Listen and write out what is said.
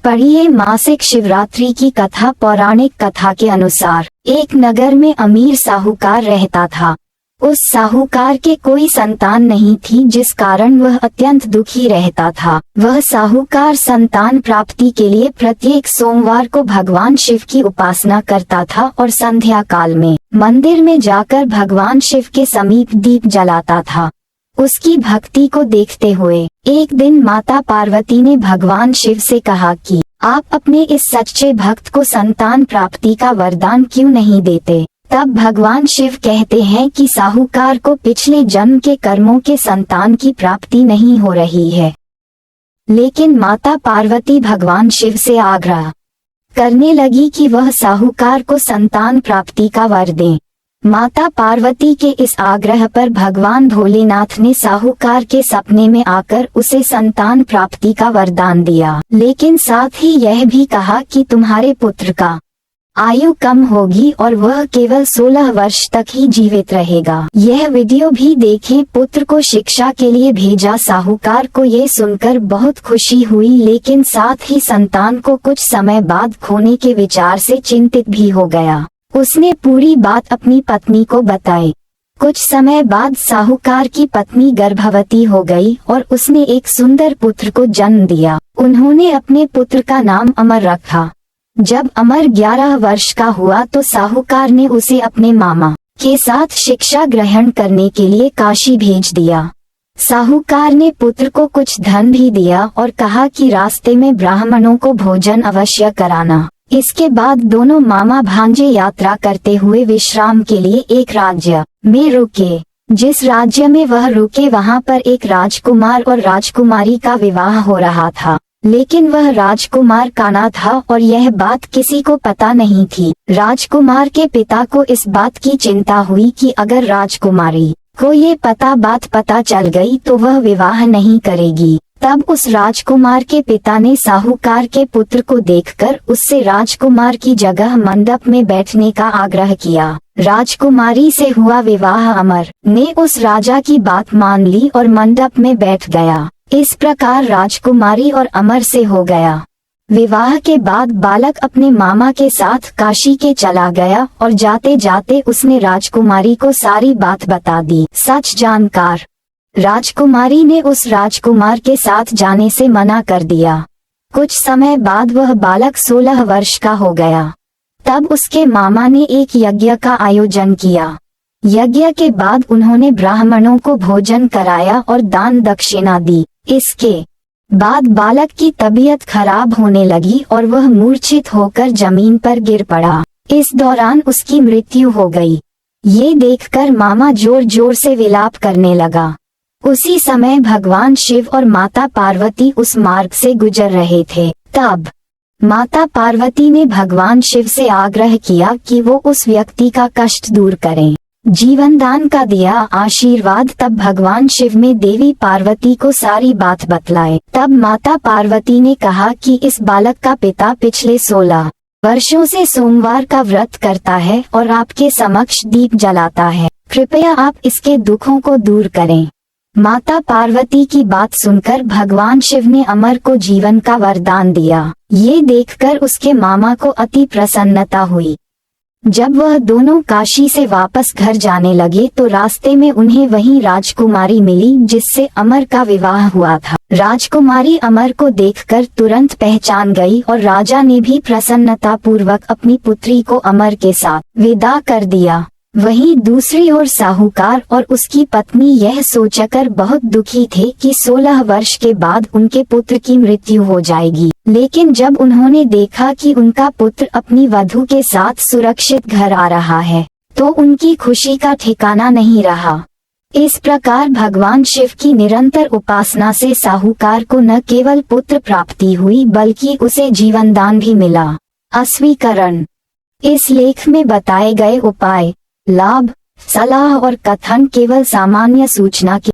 पढ़िए मासिक शिवरात्रि की कथा। पौराणिक कथा के अनुसार एक नगर में अमीर साहूकार रहता था। उस साहूकार के कोई संतान नहीं थी, जिस कारण वह अत्यंत दुखी रहता था। वह साहूकार संतान प्राप्ति के लिए प्रत्येक सोमवार को भगवान शिव की उपासना करता था और संध्या काल में मंदिर में जाकर भगवान शिव के समीप दीप जलाता था। उसकी भक्ति को देखते हुए एक दिन माता पार्वती ने भगवान शिव से कहा कि आप अपने इस सच्चे भक्त को संतान प्राप्ति का वरदान क्यों नहीं देते। तब भगवान शिव कहते हैं कि साहूकार को पिछले जन्म के कर्मों के संतान की प्राप्ति नहीं हो रही है। लेकिन माता पार्वती भगवान शिव से आग्रह करने लगी कि वह साहूकार को संतान प्राप्ति का वर दें। माता पार्वती के इस आग्रह पर भगवान भोलेनाथ ने साहूकार के सपने में आकर उसे संतान प्राप्ति का वरदान दिया, लेकिन साथ ही यह भी कहा कि तुम्हारे पुत्र का आयु कम होगी और वह केवल 16 वर्ष तक ही जीवित रहेगा। यह वीडियो भी देखें। पुत्र को शिक्षा के लिए भेजा। साहूकार को ये सुनकर बहुत खुशी हुई, लेकिन साथ ही संतान को कुछ समय बाद खोने के विचार से चिंतित भी हो गया। उसने पूरी बात अपनी पत्नी को बताई। कुछ समय बाद साहूकार की पत्नी गर्भवती हो गई और उसने एक सुंदर पुत्र को जन्म दिया। उन्होंने अपने पुत्र का नाम अमर रखा। जब अमर 11 वर्ष का हुआ तो साहूकार ने उसे अपने मामा के साथ शिक्षा ग्रहण करने के लिए काशी भेज दिया। साहूकार ने पुत्र को कुछ धन भी दिया और कहा कि रास्ते में ब्राह्मणों को भोजन अवश्य कराना। इसके बाद दोनों मामा भांजे यात्रा करते हुए विश्राम के लिए एक राज्य में रुके। जिस राज्य में वह रुके वहां पर एक राजकुमार और राजकुमारी का विवाह हो रहा था, लेकिन वह राजकुमार काना था और यह बात किसी को पता नहीं थी। राजकुमार के पिता को इस बात की चिंता हुई कि अगर राजकुमारी को ये बात पता चल गई तो वह विवाह नहीं करेगी। तब उस राजकुमार के पिता ने साहूकार के पुत्र को देखकर उससे राजकुमार की जगह मंडप में बैठने का आग्रह किया। राजकुमारी से हुआ विवाह अमर ने उस राजा की बात मान ली और मंडप में बैठ गया। इस प्रकार राजकुमारी और अमर से हो गया। विवाह के बाद बालक अपने मामा के साथ काशी के चला गया और जाते जाते उसने राजकुमारी को सारी बात बता दी। सच जानकर राजकुमारी ने उस राजकुमार के साथ जाने से मना कर दिया। कुछ समय बाद वह बालक 16 वर्ष का हो गया। तब उसके मामा ने एक यज्ञ का आयोजन किया। यज्ञ के बाद उन्होंने ब्राह्मणों को भोजन कराया और दान दक्षिणा दी। इसके बाद बालक की तबीयत खराब होने लगी और वह मूर्छित होकर जमीन पर गिर पड़ा। इस दौरान उसकी मृत्यु हो गई। ये देखकर मामा जोर जोर से विलाप करने लगा। उसी समय भगवान शिव और माता पार्वती उस मार्ग से गुजर रहे थे। तब माता पार्वती ने भगवान शिव से आग्रह किया कि वो उस व्यक्ति का कष्ट दूर करें। जीवन दान का दिया आशीर्वाद। तब भगवान शिव में देवी पार्वती को सारी बात बतलाए। तब माता पार्वती ने कहा कि इस बालक का पिता पिछले 16 वर्षों से सोमवार का व्रत करता है और आपके समक्ष दीप जलाता है। कृपया आप इसके दुखों को दूर करें। माता पार्वती की बात सुनकर भगवान शिव ने अमर को जीवन का वरदान दिया। ये देखकर उसके मामा को अति प्रसन्नता हुई। जब वह दोनों काशी से वापस घर जाने लगे तो रास्ते में उन्हें वही राजकुमारी मिली जिससे अमर का विवाह हुआ था। राजकुमारी अमर को देखकर तुरंत पहचान गई और राजा ने भी प्रसन्नता पूर्वक अपनी पुत्री को अमर के साथ विदा कर दिया। वहीं दूसरी ओर साहूकार और उसकी पत्नी यह सोचकर बहुत दुखी थे कि 16 वर्ष के बाद उनके पुत्र की मृत्यु हो जाएगी। लेकिन जब उन्होंने देखा कि उनका पुत्र अपनी वधू के साथ सुरक्षित घर आ रहा है तो उनकी खुशी का ठिकाना नहीं रहा। इस प्रकार भगवान शिव की निरंतर उपासना से साहूकार को न केवल पुत्र प्राप्ति हुई बल्कि उसे जीवनदान भी मिला। अस्वीकरण। इस लेख में बताए गए उपाय, लाभ, सलाह और कथन केवल सामान्य सूचना के